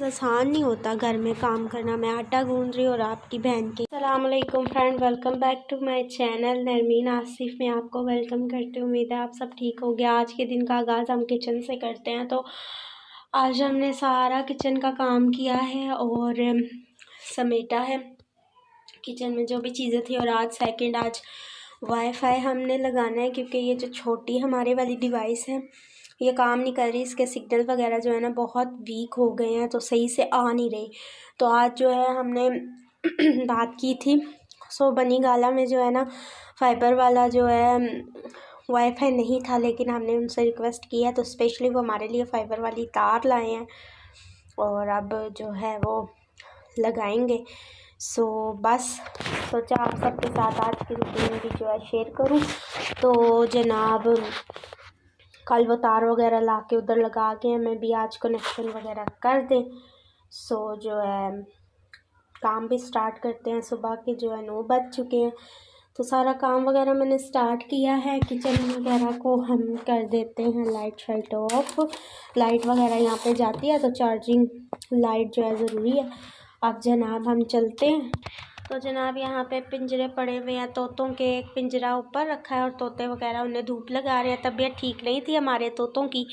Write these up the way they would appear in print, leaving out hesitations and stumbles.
आसान नहीं होता घर में काम करना। मैं आटा गूंद रही हूँ और आपकी बहन की। अस्सलाम वालेकुम friend, welcome back to my channel Narmeen Asif में आपको वेलकम करती हूँ। उम्मीद है आप सब ठीक हो गया। आज के दिन का आगाज़ हम किचन से करते हैं। तो आज हमने सारा किचन का काम किया है और समेटा है किचन में जो भी चीज़ें थी। और आज वाईफाई हमने लगाना है क्योंकि ये जो छोटी हमारे वाली डिवाइस है ये काम नहीं कर रही। इसके सिग्नल वगैरह जो है ना बहुत वीक हो गए हैं, तो सही से आ नहीं रही। तो आज जो है हमने बात की थी। बनी गाला में जो है ना फाइबर वाला जो है वाईफाई नहीं था, लेकिन हमने उनसे रिक्वेस्ट किया है तो स्पेशली वो हमारे लिए फ़ाइबर वाली तार लाए हैं और अब जो है वो लगाएंगे। बस सोचा आप सबके साथ आज की रूटीन भी जो है शेयर करूं। तो जनाब कल वो तार वगैरह ला के उधर लगा के मैं भी आज कनेक्शन वगैरह कर दें। जो है काम भी स्टार्ट करते हैं। सुबह के जो है 9 बज चुके हैं, तो सारा काम वगैरह मैंने स्टार्ट किया है। किचन वगैरह को हम कर देते हैं लाइट शाइट ऑफ। लाइट वगैरह यहाँ पे जाती है तो चार्जिंग लाइट जो है ज़रूरी है। अब जनाब हम चलते हैं। तो जनाब यहाँ पे पिंजरे पड़े हुए हैं। तोतों के एक पिंजरा ऊपर रखा है और तोते वगैरह उन्हें धूप लगा रहे हैं। तबीयत ठीक नहीं थी हमारे तोतों की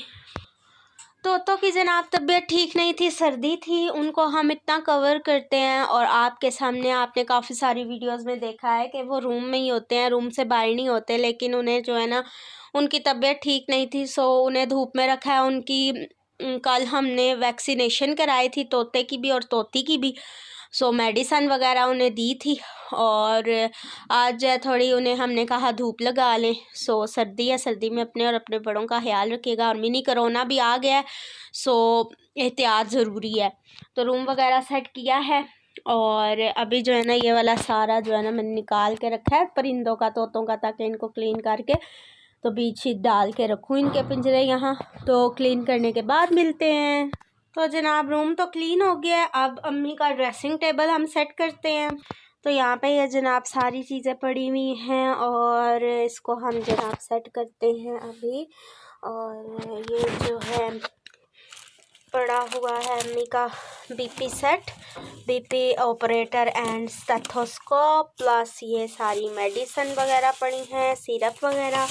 जनाब तबीयत ठीक नहीं थी, सर्दी थी। उनको हम इतना कवर करते हैं और आपके सामने आपने काफ़ी सारी वीडियोस में देखा है कि वो रूम में ही होते हैं, रूम से बाहर नहीं होते। लेकिन उन्हें जो है ना उनकी तबीयत ठीक नहीं थी, उन्हें धूप में रखा है। कल हमने वैक्सीनेशन कराई थी तोते की भी और तोती की भी। मेडिसन वगैरह उन्हें दी थी और आज थोड़ी उन्हें हमने कहा धूप लगा लें। सर्दी है, सर्दी में अपने और अपने बड़ों का ख्याल रखिएगा। और मिनी कोरोना भी आ गया है, एहतियात ज़रूरी है। तो रूम वगैरह सेट किया है और अभी जो है ना ये वाला सारा जो है ना मैंने निकाल के रखा है परिंदों का, तोतों का, ताकि इनको क्लीन करके तो बीच ही डाल के रखूँ इनके पिंजरे यहाँ। तो क्लीन करने के बाद मिलते हैं। तो जनाब रूम तो क्लीन हो गया है। अब अम्मी का ड्रेसिंग टेबल हम सेट करते हैं। तो यहाँ पे ये जनाब सारी चीज़ें पड़ी हुई हैं और इसको हम जनाब सेट करते हैं अभी। और ये जो है पड़ा हुआ है अम्मी का BP set, BP operator and stethoscope, plus ये सारी मेडिसिन वगैरह पड़ी हैं, सिरप वगैरह।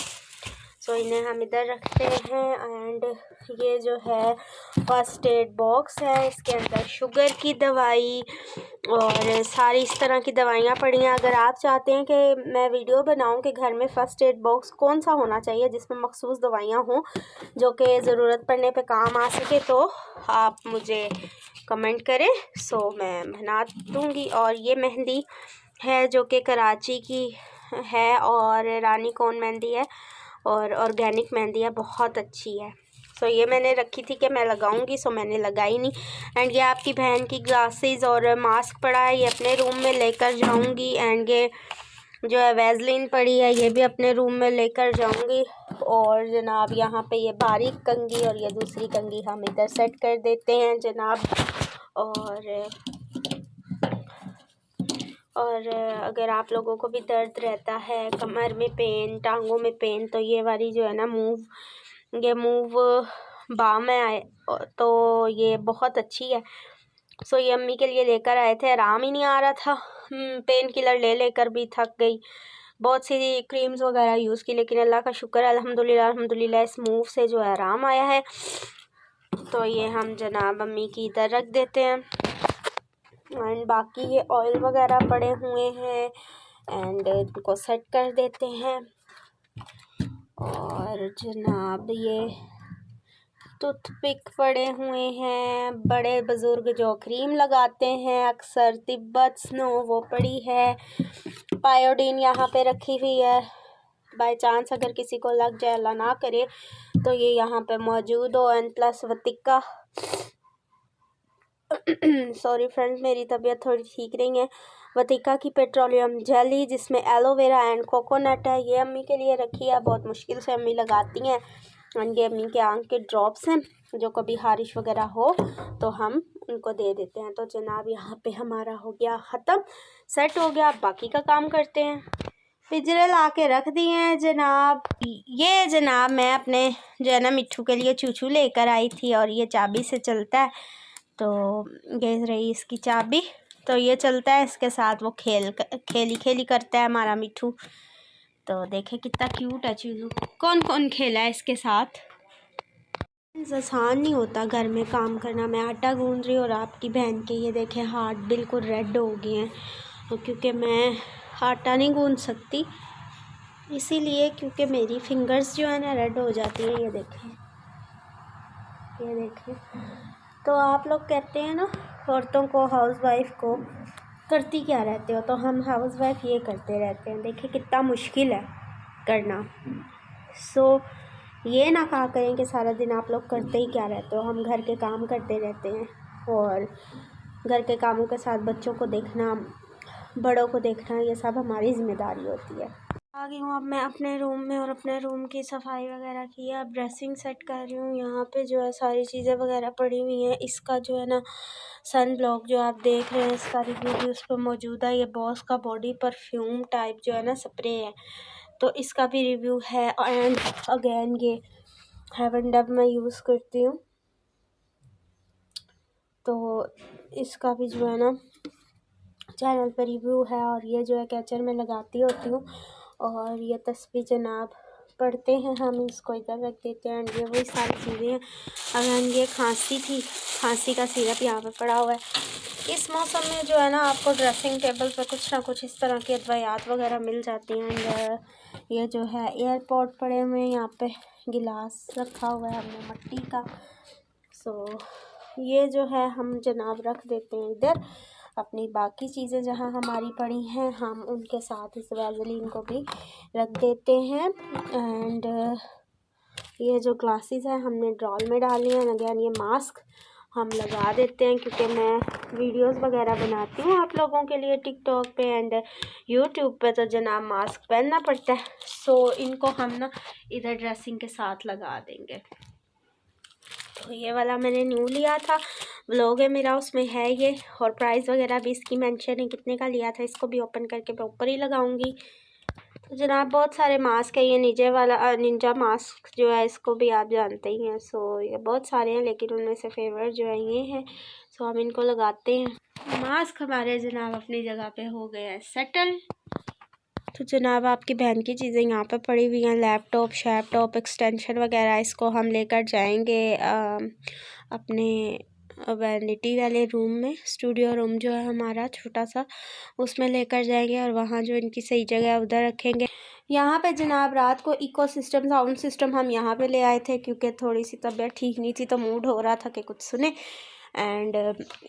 इन्हें हम इधर रखते हैं। एंड ये जो है फर्स्ट एड बॉक्स है, इसके अंदर शुगर की दवाई और सारी इस तरह की दवाइयाँ पड़ी हैं। अगर आप चाहते हैं कि मैं वीडियो बनाऊं कि घर में फ़र्स्ट एड बॉक्स कौन सा होना चाहिए जिसमें मखसूस दवाइयाँ हों जो कि ज़रूरत पड़ने पे काम आ सके, तो आप मुझे कमेंट करें। मैं बना दूँगी। और ये मेहंदी है जो कि कराची की है और रानी कौन मेहंदी है और ऑर्गेनिक मेहंदी है, बहुत अच्छी है। ये मैंने रखी थी कि मैं लगाऊंगी, मैंने लगाई नहीं। एंड ये आपकी बहन की ग्लासेस और मास्क पड़ा है, ये अपने रूम में लेकर जाऊंगी। एंड ये जो है वैसलीन पड़ी है, ये भी अपने रूम में लेकर जाऊंगी। और जनाब यहाँ पे ये बारीक कंघी और ये दूसरी कंघी हम इधर सेट कर देते हैं जनाब। और अगर आप लोगों को भी दर्द रहता है, कमर में पेन, टांगों में पेन, तो ये वाली जो है ना मूव बाम है तो ये बहुत अच्छी है। ये अम्मी के लिए लेकर आए थे, आराम ही नहीं आ रहा था। पेन किलर ले लेकर भी थक गई। बहुत सी क्रीम्स वगैरह यूज़ की, लेकिन अल्लाह का शुक्र है, अल्हम्दुलिल्लाह इस मूव से जो है आराम आया है। तो ये हम जनाब अम्मी की इधर रख देते हैं। एंड बाकी ये ऑयल वगैरह पड़े हुए हैं एंड इनको सेट कर देते हैं। और जनाब ये टूथपिक पड़े हुए हैं, बड़े बुज़ुर्ग जो क्रीम लगाते हैं अक्सर, तिब्बत स्नो वो पड़ी है। पायोडीन यहाँ पे रखी हुई है, बाय चांस अगर किसी को लग जाए, अल्लाह ना करे, तो ये यहाँ पे मौजूद हो। एंड प्लस वतिका सॉरी फ्रेंड्स, मेरी तबीयत थोड़ी ठीक नहीं है। वतिका की पेट्रोलियम जेली जिसमें एलोवेरा एंड कोकोनट है, ये अम्मी के लिए रखी है, बहुत मुश्किल से अम्मी लगाती हैं। ये अम्मी के आंख के ड्रॉप्स हैं, जो कभी हारिश वगैरह हो तो हम उनको दे देते हैं। तो जनाब यहाँ पे हमारा हो गया ख़त्म, सेट हो गया। बाकी का काम करते हैं। पिंजरे ला के रख दिए हैं जनाब। ये जनाब मैं अपने जो है ना मिट्ठू के लिए चूचू लेकर आई थी और ये चाबी से चलता है। तो ये रही इसकी चाबी। तो ये चलता है इसके साथ, वो खेली करता है हमारा मिठू। तो देखे कितना क्यूट है चूजू। कौन कौन खेला है इसके साथ। आसान नहीं होता घर में काम करना। मैं आटा गूंद रही हूँ और आपकी बहन के ये देखें हाथ बिल्कुल रेड हो गए हैं, क्योंकि मैं आटा नहीं गूंद सकती इसीलिए, क्योंकि मेरी फिंगर्स जो है ना रेड हो जाती हैं। ये देखें। तो आप लोग कहते हैं ना औरतों को, हाउसवाइफ को, करती क्या रहते हो, तो हम हाउसवाइफ ये करते रहते हैं। देखिए कितना मुश्किल है करना। ये ना कहा करें कि सारा दिन आप लोग करते ही क्या रहते हो। हम घर के काम करते रहते हैं और घर के कामों के साथ बच्चों को देखना, बड़ों को देखना, ये सब हमारी ज़िम्मेदारी होती है। आ गई हूँ अब मैं अपने रूम में और अपने रूम की सफाई वगैरह की है। अब ड्रेसिंग सेट कर रही हूँ। यहाँ पे जो है सारी चीज़ें वगैरह पड़ी हुई हैं। इसका जो है ना सन ब्लॉक जो आप देख रहे हैं, इसका रिव्यू भी उस पर मौजूद है। ये बॉस का बॉडी परफ्यूम टाइप जो है ना स्प्रे है, तो इसका भी रिव्यू है। एंड अगेन ये हेवन डब मैं यूज़ करती हूँ, तो इसका भी जो है ना चैनल पर रिव्यू है। और ये जो है कैचर में लगाती होती हूँ। और ये तस्वीर जनाब पढ़ते हैं हम, इसको इधर रख देते हैं। ये वही सारी चीज़ें हैं। अगर ये खांसी थी, खांसी का सिरप यहाँ पे पड़ा हुआ है। इस मौसम में जो है ना आपको ड्रेसिंग टेबल पर कुछ ना कुछ इस तरह की अद्वियात वगैरह मिल जाती हैं। ये जो है एयरपोर्ट पड़े हुए हैं, यहाँ पे गिलास रखा हुआ है हमने मट्टी का। ये जो है हम जनाब रख देते हैं इधर। अपनी बाकी चीज़ें जहाँ हमारी पड़ी हैं हम उनके साथ इस वैज़लीन को भी रख देते हैं। एंड ये जो ग्लासेस हैं हमने ड्रॉल में डाली हैं। अगेन ये मास्क हम लगा देते हैं, क्योंकि मैं वीडियोस वगैरह बनाती हूँ आप लोगों के लिए टिकटॉक पे एंड यूट्यूब पे, तो जनाब मास्क पहनना पड़ता है। इनको हम ना इधर ड्रेसिंग के साथ लगा देंगे। तो ये वाला मैंने न्यू लिया था, व्लॉग है मेरा उसमें है ये, और प्राइस वगैरह भी इसकी मेंशन है कितने का लिया था। इसको भी ओपन करके मैं ऊपर ही लगाऊंगी। तो जनाब बहुत सारे मास्क है। ये निंजा मास्क जो है इसको भी आप जानते ही हैं। ये बहुत सारे हैं, लेकिन उनमें से फेवरेट जो है ये हैं। हम इनको लगाते हैं। मास्क हमारे जनाब अपनी जगह पे हो गए हैं सेटल। तो जनाब आपकी बहन की चीज़ें यहाँ पे पड़ी हुई हैं, लैपटॉप, शैपटॉप, एक्सटेंशन वगैरह। इसको हम लेकर जाएंगे अपने वैनिटी वाले रूम में। स्टूडियो रूम जो है हमारा छोटा सा, उसमें लेकर जाएंगे और वहाँ जो इनकी सही जगह है उधर रखेंगे। यहाँ पे जनाब रात को इको सिस्टम, साउंड सिस्टम हम यहाँ पे ले आए थे, क्योंकि थोड़ी सी तबीयत ठीक नहीं थी, तो मूड हो रहा था कि कुछ सुने। एंड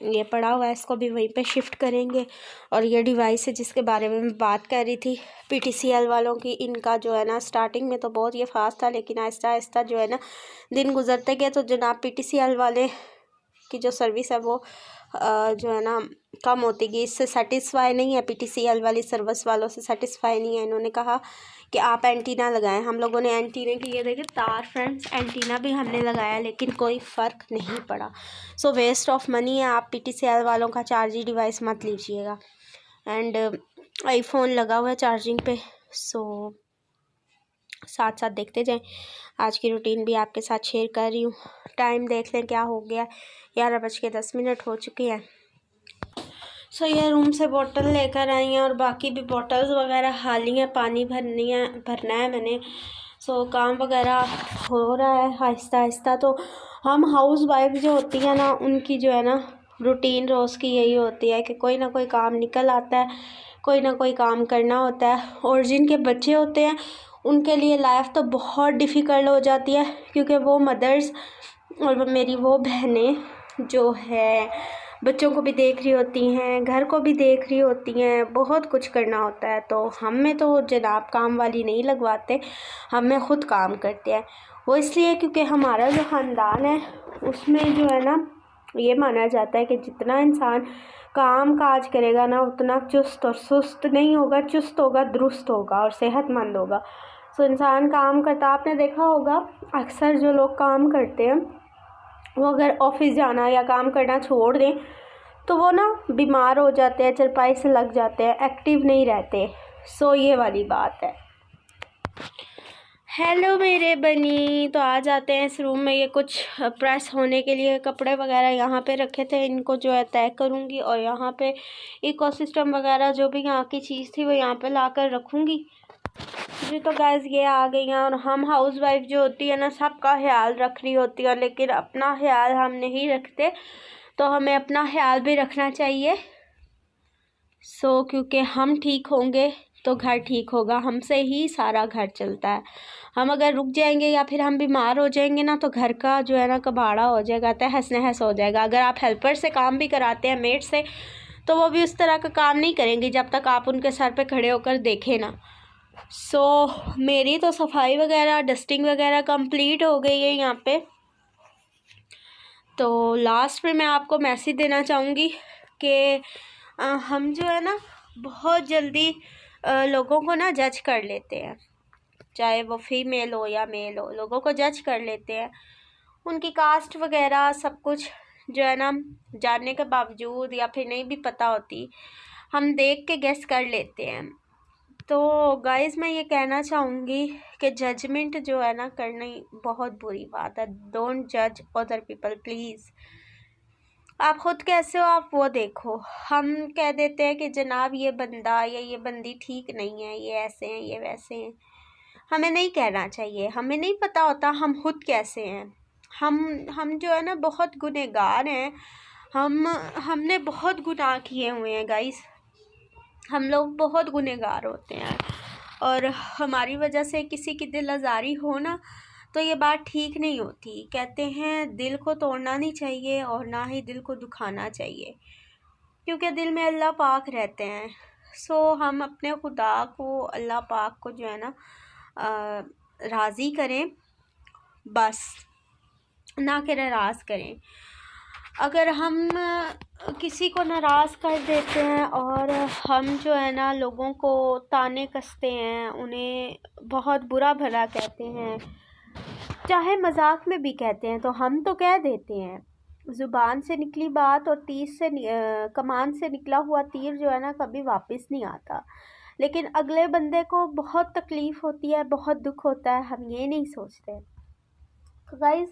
ये पड़ा हुआ है, इसको भी वहीं पे शिफ्ट करेंगे। और ये डिवाइस है जिसके बारे में मैं बात कर रही थी, PTCL वालों की। इनका जो है ना स्टार्टिंग में तो बहुत ये फास्ट था, लेकिन आहिस्ता आहिस्ता जो है ना दिन गुजरते गए, तो जनाब PTCL वाले की जो सर्विस है वो जो है ना कम होती गई। इससे सेटिस्फाई नहीं है, PTCL वाली सर्विस वालों से सेटिस्फाई नहीं है। इन्होंने कहा कि आप एंटीना लगाएं। हम लोगों ने एंटीने की ये देखिए तार फ्रेंड्स, एंटीना भी हमने लगाया, लेकिन कोई फ़र्क नहीं पड़ा। वेस्ट ऑफ मनी है। आप PTCL वालों का चार्जिंग डिवाइस मत लीजिएगा। एंड आईफोन लगा हुआ है चार्जिंग पे। साथ साथ देखते जाएं। आज की रूटीन भी आपके साथ शेयर कर रही हूँ। टाइम देख लें क्या हो गया, 11:10 हो चुके हैं। ये रूम से बोतल लेकर आई हैं और बाकी भी बोतल्स वगैरह खाली हैं, पानी भरना है मैंने। काम वगैरह हो रहा है आहिस्ता आहिस्ता। तो हम हाउस वाइफ जो होती हैं ना, उनकी जो है ना रूटीन रोज़ की यही होती है कि कोई ना कोई काम निकल आता है, कोई ना कोई काम करना होता है। और जिनके बच्चे होते हैं उनके लिए लाइफ तो बहुत डिफ़िकल्ट हो जाती है, क्योंकि वो मदर्स और मेरी वो बहनें जो है बच्चों को भी देख रही होती हैं, घर को भी देख रही होती हैं, बहुत कुछ करना होता है। तो हम में तो जनाब काम वाली नहीं लगवाते, हम में ख़ुद काम करते हैं। वो इसलिए क्योंकि हमारा जो ख़ानदान है उसमें जो है ना ये माना जाता है कि जितना इंसान काम काज करेगा ना उतना चुस्त और सुस्त नहीं होगा, चुस्त होगा, दुरुस्त होगा और सेहतमंद होगा। इंसान काम करता, आपने देखा होगा अक्सर जो लोग काम करते हैं वो अगर ऑफिस जाना या काम करना छोड़ दें तो वो ना बीमार हो जाते हैं, चरपाई से लग जाते हैं, एक्टिव नहीं रहते। ये वाली बात है। हेलो मेरे बनी। तो आ जाते हैं इस रूम में। ये कुछ प्रेस होने के लिए कपड़े वगैरह यहाँ पे रखे थे, इनको जो है तय करूँगी और यहाँ पे इकोसिस्टम वगैरह जो भी यहाँ की चीज़ थी वो यहाँ पे ला कर रखूँगी जी। तो गैस ये आ गई हैं और हम हाउसवाइफ जो होती है ना, सबका ख्याल रख रही होती है, लेकिन अपना ख्याल हम नहीं रखते। तो हमें अपना ख्याल भी रखना चाहिए। क्योंकि हम ठीक होंगे तो घर ठीक होगा, हमसे ही सारा घर चलता है। हम अगर रुक जाएंगे या फिर हम बीमार हो जाएंगे ना, तो घर का जो है ना कबाड़ा हो जाएगा, तहस नहस हो जाएगा। अगर आप हेल्पर से काम भी कराते हैं, मेड से, तो वो भी उस तरह का काम नहीं करेंगे जब तक आप उनके सर पे खड़े होकर देखें ना। मेरी तो सफाई वगैरह, डस्टिंग वगैरह कंप्लीट हो गई है यहाँ पे। तो लास्ट में मैं आपको मैसेज देना चाहूँगी कि हम जो है ना बहुत जल्दी लोगों को ना जज कर लेते हैं, चाहे वो फीमेल हो या मेल हो, लोगों को जज कर लेते हैं। उनकी कास्ट वगैरह सब कुछ जो है ना जानने के बावजूद या फिर नहीं भी पता होती, हम देख के गेस कर लेते हैं। तो गाइस मैं ये कहना चाहूँगी कि जजमेंट जो है ना करनी बहुत बुरी बात है। डोंट जज अदर पीपल प्लीज़। आप ख़ुद कैसे हो आप वो देखो। हम कह देते हैं कि जनाब ये बंदा या ये बंदी ठीक नहीं है, ये ऐसे हैं, ये वैसे हैं। हमें नहीं कहना चाहिए, हमें नहीं पता होता हम खुद कैसे हैं। हम जो है ना बहुत गुनहगार हैं। हमने बहुत गुनाह किए हुए हैं गाइस। हम लोग बहुत गुनहगार होते हैं और हमारी वजह से किसी की दिल आज़ारी हो ना, तो ये बात ठीक नहीं होती। कहते हैं दिल को तोड़ना नहीं चाहिए और ना ही दिल को दुखाना चाहिए, क्योंकि दिल में अल्लाह पाक रहते हैं। हम अपने खुदा को, अल्लाह पाक को जो है ना राज़ी करें बस, ना कि नाराज़ करें। अगर हम किसी को नाराज़ कर देते हैं और हम जो है ना लोगों को ताने कसते हैं, उन्हें बहुत बुरा भला कहते हैं, चाहे मजाक में भी कहते हैं, तो हम तो कह देते हैं। ज़ुबान से निकली बात और कमान से निकला हुआ तीर जो है ना कभी वापस नहीं आता। लेकिन अगले बंदे को बहुत तकलीफ़ होती है, बहुत दुख होता है, हम ये नहीं सोचते। तो गाइस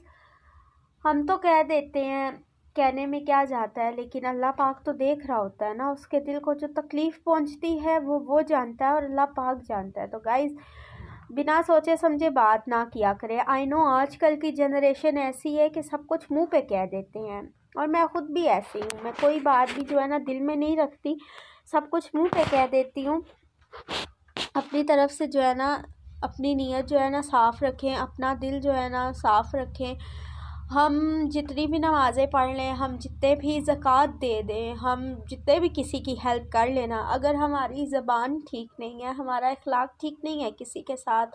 हम तो कह देते हैं, कहने में क्या जाता है, लेकिन अल्लाह पाक तो देख रहा होता है ना। उसके दिल को जो तकलीफ़ पहुंचती है वो जानता है और अल्लाह पाक जानता है। तो गाइस बिना सोचे समझे बात ना किया करें। आई नो आजकल की जनरेशन ऐसी है कि सब कुछ मुंह पे कह देते हैं, और मैं ख़ुद भी ऐसी हूँ। मैं कोई बात भी जो है ना दिल में नहीं रखती, सब कुछ मुंह पे कह देती हूँ। अपनी तरफ से जो है ना अपनी नीयत जो है ना साफ़ रखें, अपना दिल जो है ना साफ़ रखें। हम जितनी भी नमाज़ें पढ़ लें, हम जितने भी ज़कात दे दें, हम जितने भी किसी की हेल्प कर लेना, अगर हमारी ज़बान ठीक नहीं है, हमारा अखलाक ठीक नहीं है किसी के साथ,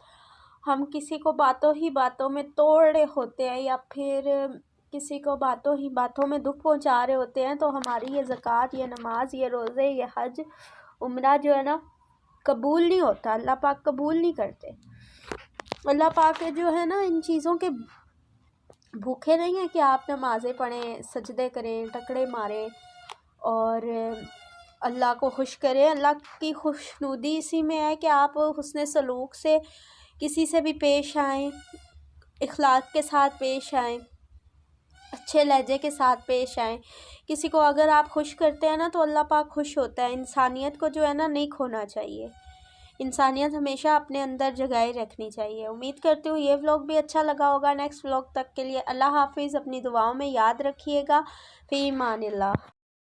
हम किसी को बातों ही बातों में तोड़ रहे होते हैं या फिर किसी को बातों ही बातों में दुख पहुंचा रहे होते हैं, तो हमारी ये ज़कात, ये नमाज, ये रोज़े, ये हज, उम्रा जो है ना कबूल नहीं होता। अल्लाह पाक कबूल नहीं करते। अल्लाह पाक जो है ना इन चीज़ों के भूखे नहीं है कि आप नमाज़ें पढ़ें, सजदे करें, टकरे मारें और अल्लाह को खुश करें। अल्लाह की खुशनुदी इसी में है कि आप हुस्न सलूक से किसी से भी पेश आएँ, इखलाक के साथ पेश आएँ, अच्छे लहजे के साथ पेश आएँ। किसी को अगर आप खुश करते हैं ना तो अल्लाह पाक खुश होता है। इंसानियत को जो है ना नहीं खोना चाहिए। इंसानियत हमेशा अपने अंदर जगाए रखनी चाहिए। उम्मीद करती हूँ ये व्लॉग भी अच्छा लगा होगा। नेक्स्ट व्लॉग तक के लिए अल्लाह हाफिज़। अपनी दुआओं में याद रखिएगा। फ़ी अमानिल्लाह।